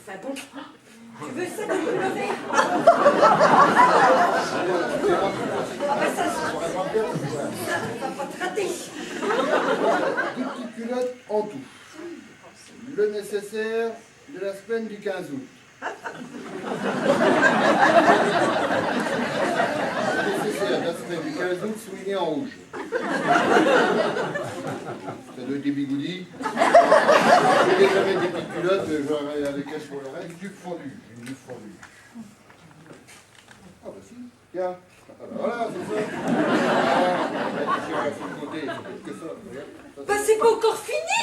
Enfin bon, tu veux ça comme lever? Ah ben ça va pas te rater. 2 petites culottes en tout. Le nécessaire de la semaine du 15 août. Le nécessaire de la semaine du 15 août souligné en rouge. Ça doit être des bigoudis. Je vais déjà mettre des petites culottes, j'aurai avec elles pour le reste. Du fondu. Du fondu. Ah bah si, tiens. Ah bah voilà, c'est ça. Si on va sur le côté, c'est que ça. Bah c'est pas encore fini.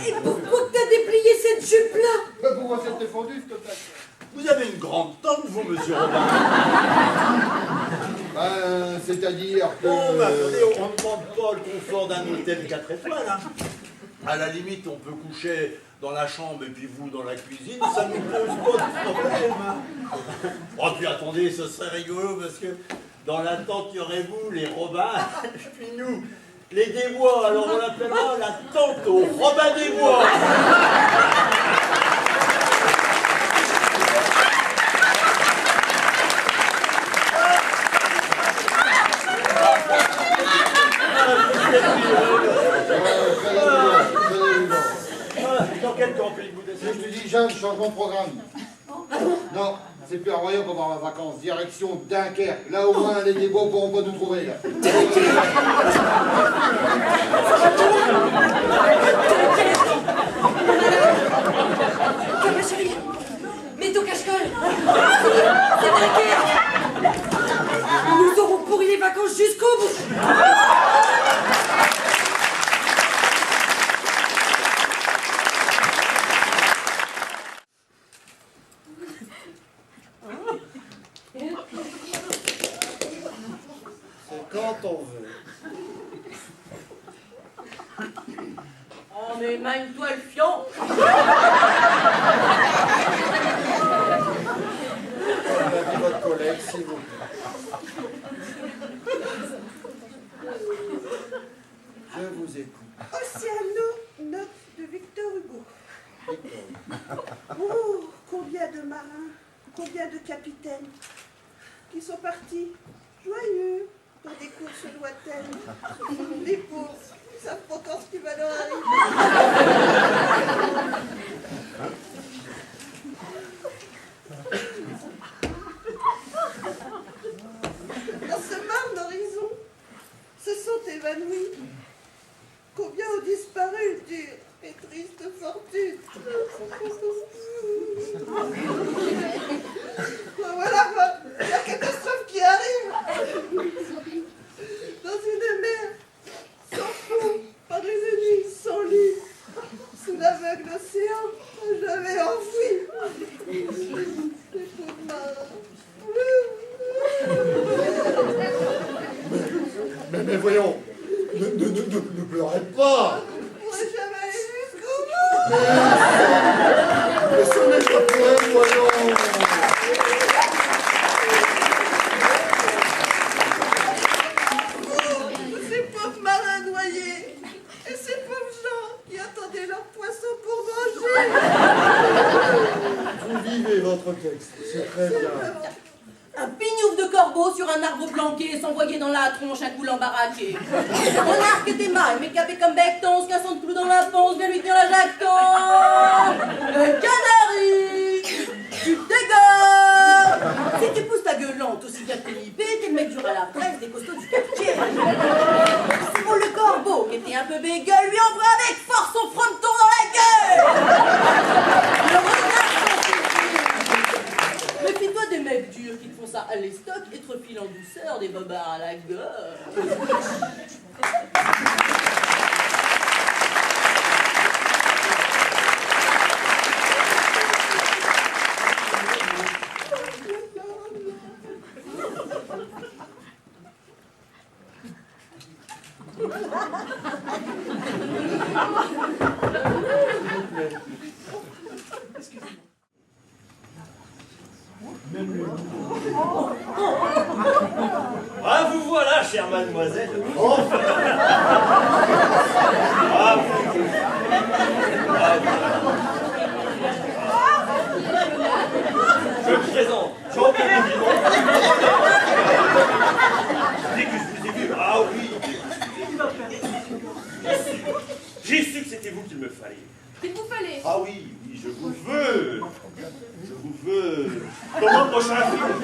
Et pourquoi t'as déplié cette jupe-là? Pourquoi c'était fondu, ce total? Vous avez une grande tente, vous, monsieur Robin. C'est-à-dire que... Oh, bah, attendez, on ne demande pas le confort d'un hôtel 4 étoiles, hein. À la limite, on peut coucher dans la chambre et puis vous dans la cuisine, ça ne nous pose pas de problème, hein. Oh, puis attendez, ce serait rigolo parce que dans la tente, il y aurait vous, les Robins, puis nous, les Desbois. Alors on l'appellera la tente aux Robins des Bois. Dans quel camping vous décidez? Je te dis, Jeanne, changement de programme. Non, c'est plus royaume pendant les vacances. Direction Dunkerque. Là, au moins, les Desbois pourront pas nous trouver, là. Toi, ma chérie, mets ton cache-colle. C'est Dunkerque. Nous aurons pourri les vacances jusqu'au bout. Quand on veut. Oh, mais mine-toi le fion. Dit votre collègue, s'il vous plaît. Je vous écoute. Oceano, note de Victor Hugo. Oh, combien de marins, combien de capitaines qui sont partis joyeux dans des courses lointaines. Les pauvres, ils savent pas encore ce qui va leur arriver. Dans ce marne d'horizon, se sont évanouis. Combien ont disparu, dure et triste fortune. Voilà la catastrophe qui arrive. Dans une mer sans fond, par les ennemis sans lit, sous l'aveugle océan, j'avais enfoui. Les pauvres marins. Mais voyons, ne pleurez pas. Je pourrais jamais aller jusqu'au bout. Mais ce n'est pas pour elle, voyons. Ces pauvres marins noyés et ces pauvres gens qui attendaient leurs poissons pour manger. Vous vivez votre texte, c'est très bien. Un pignouf de corbeau sur un arbre planqué s'envoyait dans la tronche un coulant baraqué. Mon arc était mal, mais capé comme Becton, qu'un son de clou dans la ponce, vient lui tenir la jacton. Canari, tu t'égores. Si tu pousses ta gueulante aussi bien que l'IB, t'es le mec dur à la presse des costauds du quartier. C'est pour le corbeau, qui était un peu bégueule, lui envoie avec force son fronton dans la gueule. Le renard méfie-toi des mecs durs qui te font ça à l'estoc et te refilent en douceur des bobards à la gueule. Ah, vous voilà, chère mademoiselle. Enfin. Ah, vous J'ai su que c'était vous qu'il me fallait. Il vous fallait. Ah oui, oui, je vous veux. Je vous veux. Dans mon prochain film,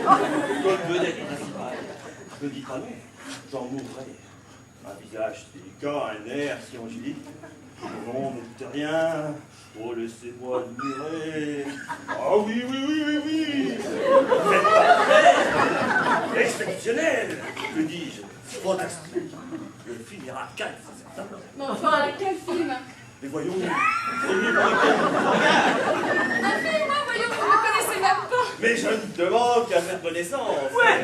comme vedette principale. Ne dis pas non, j'en mourrai. Un visage délicat, un air si angélique. Non, n'écoutez rien. Oh, laissez-moi admirer. Ah oui, oui, oui, oui, oui. Vous êtes parfait. Exceptionnel. Que dis-je? Fantastique. Le film ira 4, c'est certain. Mais enfin, quel film? Mais voyons, premier pour lequel on vous regarde. Un film, hein, voyons, vous ne me connaissez même pas. Mais je ne demande qu'à faire connaissance. Ouais.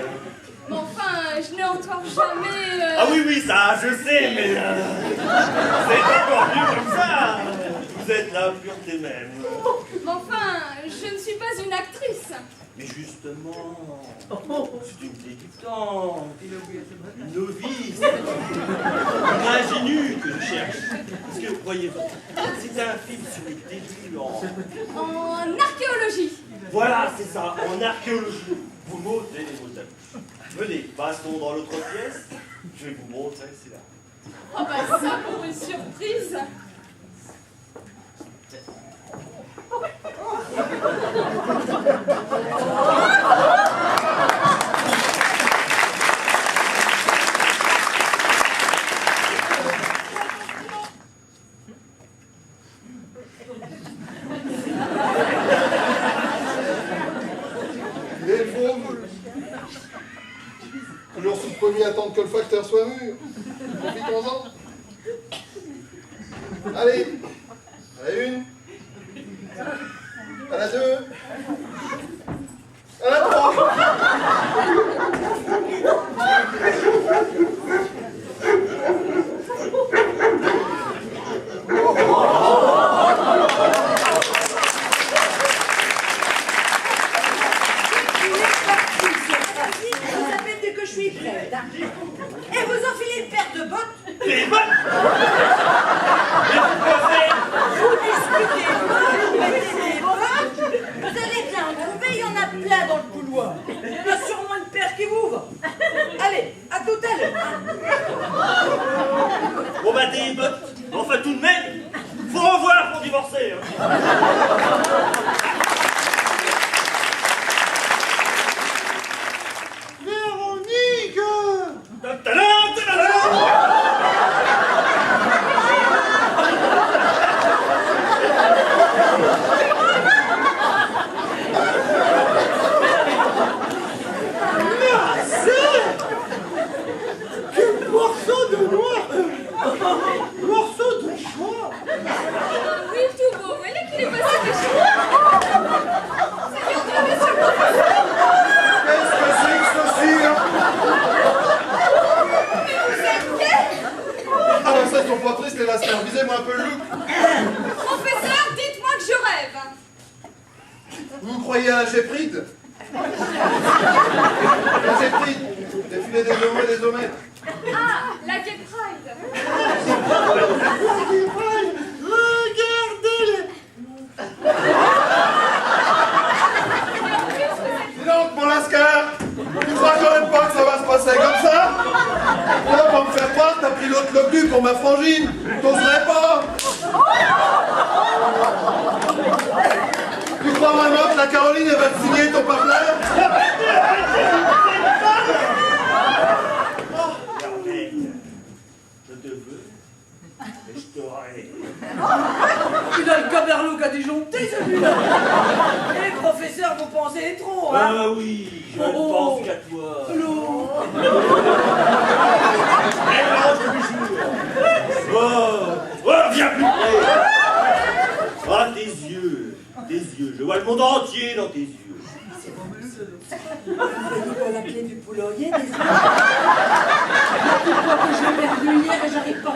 Mais enfin, je n'ai encore jamais... Ah oui, oui, ça, je sais, mais... c'est encore mieux comme ça. Vous êtes la pureté même. Mais enfin, je ne suis pas une actrice. Mais justement, c'est une débutante, une novice, une ingénue que je cherche. Parce que, voyez-vous, c'est un film sur les débuts En archéologie. Voilà, c'est ça, en archéologie. Vous m'ôtez les mots de la bouche. Venez, passons dans l'autre pièce. Je vais vous montrer, c'est là. Oh bah ça pour une surprise. Et le fauve? Toujours sous le premier à attendre que le facteur soit mûr. Profitons-en. Allez, à la une, à la deux, à la trois. Vous appelez dès que je suis prête. Hein. Et vous enfilez une paire de bottes. Les bottes. Mais pourquoi faire? Vous discutez pas, vous mettez des bottes. Vous allez bien en trouver, il y en a plein dans le couloir. Il y en a sûrement une paire qui vous va. Allez, à tout à l'heure. Bon bah des bottes. Enfin tout de même, faut revoir pour divorcer. Hein. Véronique! Ta-ta-da, ta-ta-da. Quel morceau de noix! Morceau de choix! Oui, tout beau. Vous voyez qu'il est passé des choses. C'est bien tombé sur le professeur. Qu'est-ce que c'est que ceci, hein? Mais vous êtes gay. Ah ben ça, ils sont pas tristes, les lasteurs. Visez-moi un peu le look. Professeur, dites-moi que je rêve. Vous croyez à la Gépride? La Gépride, défilé des homos et des homètres. Ah, la Gay Pride. Regardez-les! Dis donc, mon lascar, tu crois quand même pas que ça va se passer comme ça? Là, pour me faire croire, t'as pris l'autre locu pour ma frangine. T'oserais pas? Tu crois vraiment que la Caroline, elle va te signer ton partenaire? Regardez, je te veux, mais je t'aurai. Il a le caberlouk à disjoncter, celui-là. Eh, professeur, vous pensez trop, hein? Ah oui, je ne pense qu'à toi. L'eau. Oh, viens plus près. Ah, tes yeux, je vois le monde entier dans tes yeux. Vous voyez pas la clé du poulailler, des yeux? Pourquoi que je l'ai perdu hier et j'arrive pas